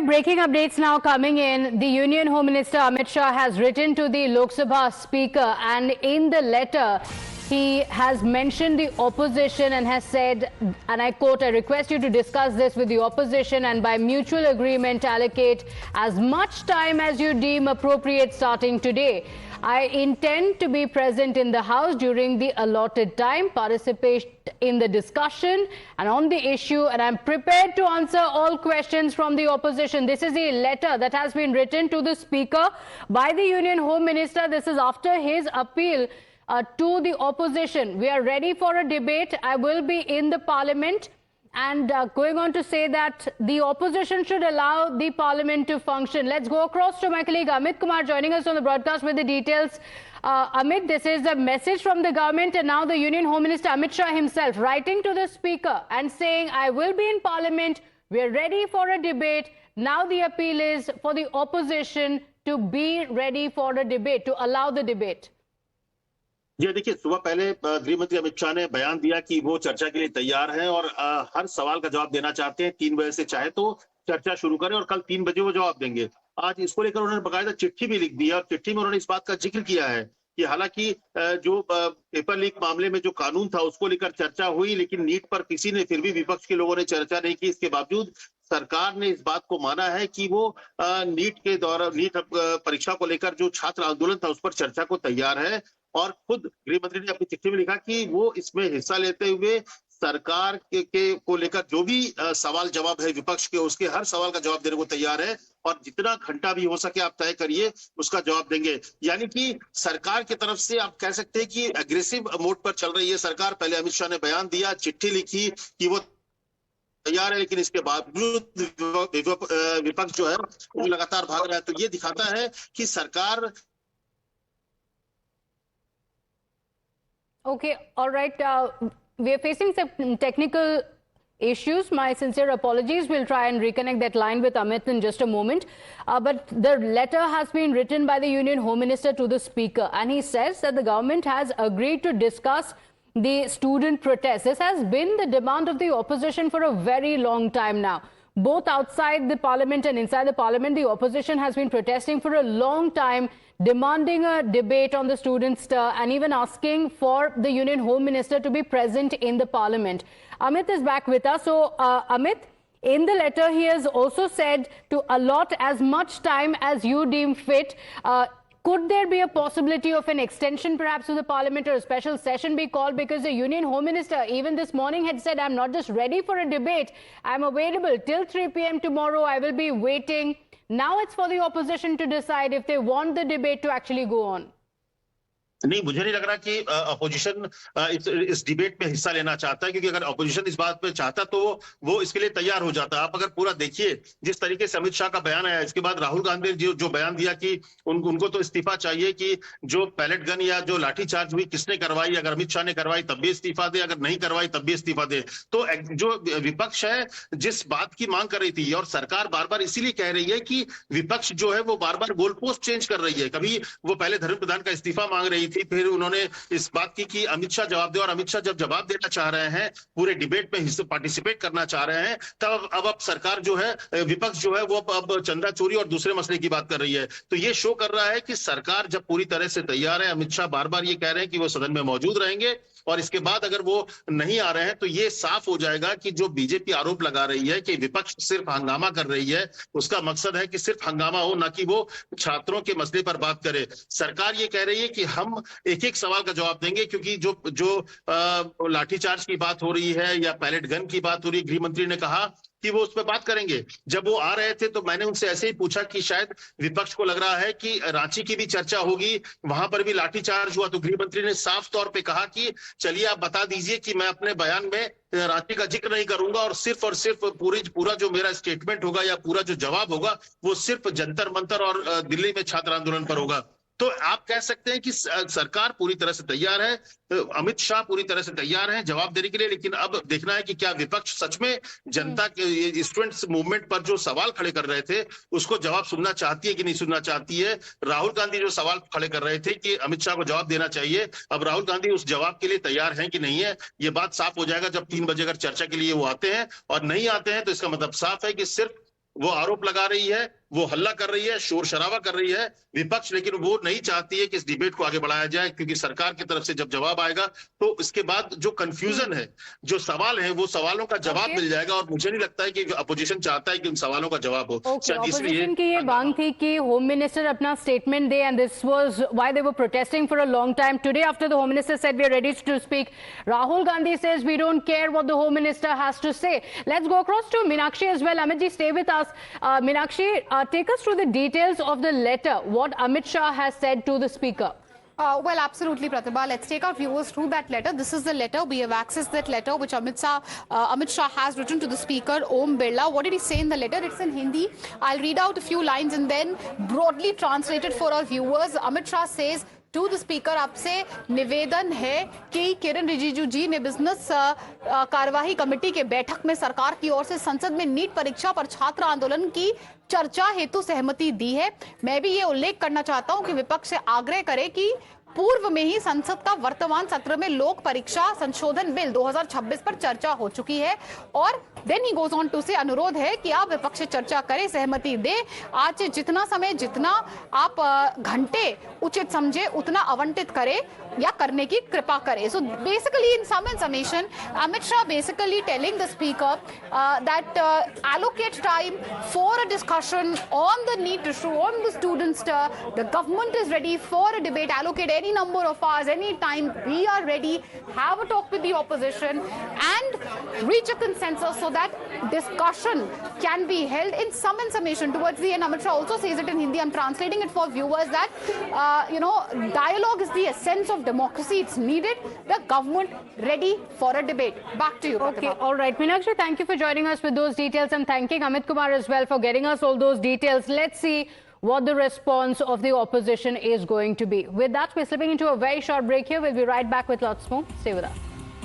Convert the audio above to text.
breaking updates now coming in. The Union Home Minister Amit Shah has written to the Lok Sabha Speaker, and in the letter he has mentioned the opposition and has said, and I quote, "I request you to discuss this with the opposition and by mutual agreement allocate as much time as you deem appropriate starting today. I intend to be present in the House during the allotted time, participate in the discussion and on the issue, and I'm prepared to answer all questions from the opposition." This is the letter that has been written to the Speaker by the Union Home Minister. This is after his appeal to the opposition. We are ready for a debate. I will be in the Parliament. And going on to say that the opposition should allow the Parliament to function. Let's go across to my colleague Amit Kumar joining us on the broadcast with the details. Amit, this is a message from the government, and now the Union Home Minister Amit Shah himself writing to the Speaker and saying, "I will be in Parliament. We're ready for a debate." Now the appeal is for the opposition to be ready for a debate, to allow the debate. जी देखिए, सुबह पहले गृह मंत्री अमित शाह ने बयान दिया कि वो चर्चा के लिए तैयार हैं और हर सवाल का जवाब देना चाहते हैं। 3 बजे से चाहे तो चर्चा शुरू करें और कल 3 बजे वो जवाब देंगे। आज इसको लेकर उन्होंने बाकायदा चिट्ठी भी लिख दी है और चिट्ठी में उन्होंने इस बात का जिक्र किया है कि हालांकि जो पेपर लीक मामले में जो कानून था उसको लेकर चर्चा हुई, लेकिन नीट पर किसी ने, फिर भी विपक्ष के लोगों ने चर्चा नहीं की। इसके बावजूद सरकार ने इस बात को माना है कि वो नीट के दौरान, नीट परीक्षा को लेकर जो छात्र आंदोलन था उस पर चर्चा को तैयार है। और खुद गृह मंत्री ने अपनी चिट्ठी में लिखा कि वो इसमें हिस्सा लेते हुए सरकार के को लेकर जो भी सवाल जवाब है विपक्ष के, उसके हर सवाल का जवाब देने को तैयार है और जितना घंटा भी हो सके आप तय करिए उसका जवाब देंगे। यानी कि सरकार की तरफ से आप कह सकते हैं कि एग्रेसिव मोड पर चल रही है सरकार। पहले अमित शाह ने बयान दिया, चिट्ठी लिखी कि वो तैयार है, लेकिन इसके बावजूद विपक्ष जो है वो लगातार भाग रहा है। तो ये दिखाता है कि सरकार Okay, all right. We are facing some technical issues. My sincere apologies. We'll try and reconnect that line with Amit in just a moment. But the letter has been written by the Union Home Minister to the Speaker, and he says that the government has agreed to discuss the student protest. This has been the demand of the opposition for a very long time now. Both outside the Parliament and inside the Parliament, the opposition has been protesting for a long time, demanding a debate on the students' and even asking for the Union Home Minister to be present in the Parliament. Amit is back with us. So, Amit, in the letter, he has also said to allot as much time as you deem fit. Could there be a possibility of an extension perhaps to the Parliament or a special session be called? Because the Union Home Minister even this morning had said, "I'm not just ready for a debate, I'm available till 3 p.m. tomorrow. I will be waiting." Now it's for the opposition to decide if they want the debate to actually go on. नहीं, मुझे नहीं लग रहा कि opposition इस debate में हिस्सा लेना चाहता है, क्योंकि अगर अपोजिशन इस बात पे चाहता तो वो इसके लिए तैयार हो जाता। आप अगर पूरा देखिए जिस तरीके से अमित शाह का बयान आया, इसके बाद राहुल गांधी ने जो बयान दिया कि उनको तो इस्तीफा चाहिए, कि जो पैलेट गन या जो लाठीचार्ज हुई किसने करवाई, अगर अमित शाह ने करवाई तब भी इस्तीफा दे, अगर नहीं करवाई तब भी इस्तीफा दे। तो जो विपक्ष है जिस बात की मांग कर रही थी, और सरकार बार बार इसीलिए कह रही है कि विपक्ष जो है वो बार बार गोल पोस्ट चेंज कर रही है। कभी वो पहले धर्मेंद्र प्रधान का इस्तीफा मांग रही थी, फिर उन्होंने इस बात की कि अमित शाह जवाब दे, और अमित शाह जब जवाब देना चाह रहे हैं, पूरे डिबेट में हिस्सा पार्टिसिपेट करना चाह रहे हैं, तब अब सरकार जो है, विपक्ष जो है वो अब चंदा चोरी और दूसरे मसले की बात कर रही है। तो ये शो कर रहा है कि सरकार जब पूरी तरह से तैयार है, अमित शाह बार बार ये कह रहे हैं कि वो सदन में मौजूद रहेंगे, और इसके बाद अगर वो नहीं आ रहे हैं तो ये साफ हो जाएगा कि जो बीजेपी आरोप लगा रही है कि विपक्ष सिर्फ हंगामा कर रही है, उसका मकसद है कि सिर्फ हंगामा हो, ना कि वो छात्रों के मसले पर बात करे। सरकार ये कह रही है कि हम एक एक सवाल का जवाब देंगे, क्योंकि जो लाठीचार्ज की बात हो रही है या पैलेट गन की बात हो रही है, गृह मंत्री ने कहा कि वो उस पर बात करेंगे। जब वो आ रहे थे तो मैंने उनसे ऐसे ही पूछा कि शायद विपक्ष को लग रहा है कि रांची की भी चर्चा होगी, वहां पर भी लाठीचार्ज हुआ, तो गृह मंत्री ने साफ तौर पे कहा कि चलिए आप बता दीजिए कि मैं अपने बयान में रांची का जिक्र नहीं करूंगा, और सिर्फ पूरा जो मेरा स्टेटमेंट होगा या पूरा जो जवाब होगा वो सिर्फ जंतर मंतर और दिल्ली में छात्र आंदोलन पर होगा। तो आप कह सकते हैं कि सरकार पूरी तरह से तैयार है, अमित शाह पूरी तरह से तैयार हैं जवाब देने के लिए, लेकिन अब देखना है कि क्या विपक्ष सच में जनता के स्टूडेंट्स मूवमेंट पर जो सवाल खड़े कर रहे थे उसको जवाब सुनना चाहती है कि नहीं सुनना चाहती है। राहुल गांधी जो सवाल खड़े कर रहे थे कि अमित शाह को जवाब देना चाहिए, अब राहुल गांधी उस जवाब के लिए तैयार हैं कि नहीं है, ये बात साफ हो जाएगा जब 3 बजे अगर चर्चा के लिए वो आते हैं, और नहीं आते हैं तो इसका मतलब साफ है कि सिर्फ वो आरोप लगा रही है, वो हल्ला कर रही है, शोर शराबा कर रही है विपक्ष, लेकिन वो नहीं चाहती है कि इस डिबेट को आगे बढ़ाया जाए, क्योंकि सरकार की तरफ से जब जवाब आएगा तो इसके बाद जो कंफ्यूजन है, जो सवाल है, वो सवालों का जवाब मिल जाएगा। और मुझे नहीं लगता है कि अपोजिशन चाहता है कि उन सवालों का जवाब हो। ऑपोजिशन की ये मांग थी कि होम मिनिस्टर अपना स्टेटमेंट दे, and this was why they were protesting for a long time. Today after the home minister said we are ready to speak, Rahul Gandhi says we don't care what the home minister has to say. Let's go across to Meenakshi as well. Amit ji, stay with us. Meenakshi, take us through the details of the letter, what Amit Shah has said to the speaker. Well, absolutely, Pratibha. Let's take our viewers through that letter. This is the letter. We have accessed that letter which Amit Shah has written to the speaker, Om Birla. What did he say in the letter? It's in Hindi. I'll read out a few lines and then broadly translated for our viewers. Amit Shah says to the speaker, आपसे निवेदन है कि किरण रिजिजू जी ने business कार्यवाही committee के बैठक में सरकार की ओर से संसद में नीट परीक्षा पर छात्र आंदोलन की चर्चा हेतु सहमति दी है। मैं भी ये उल्लेख करना चाहता हूं कि विपक्ष से आग्रह करे कि पूर्व में ही संसद का वर्तमान सत्र में लोक परीक्षा संशोधन बिल 2026 पर चर्चा हो चुकी है। और then he goes on to say अनुरोध है कि आप विपक्ष से चर्चा करें, सहमति दे। आज जितना समय, जितना आप घंटे उचित समझे उतना आवंटित करें या करने की कृपा करें। So basically, in sum and summation, Amit Shah basically telling the speaker that allocate time for a discussion on the NEET issue, on the students. The government is ready for a debate. Allocate any number of hours, any time. We are ready. Have a talk with the opposition and reach a consensus so that discussion can be held. In sum and summation, towards the end, Amit Shah also says it in Hindi. I'm translating it for viewers that dialogue is the essence of democracy. It's needed. The government ready for a debate. Back to you. Okay, all right. Meenakshi, thank you for joining us with those details, and thanking Amit Kumar as well for getting us all those details. Let's see what the response of the opposition is going to be. With that, we're slipping into a very short break here. We'll be right back with lots more. Stay with us.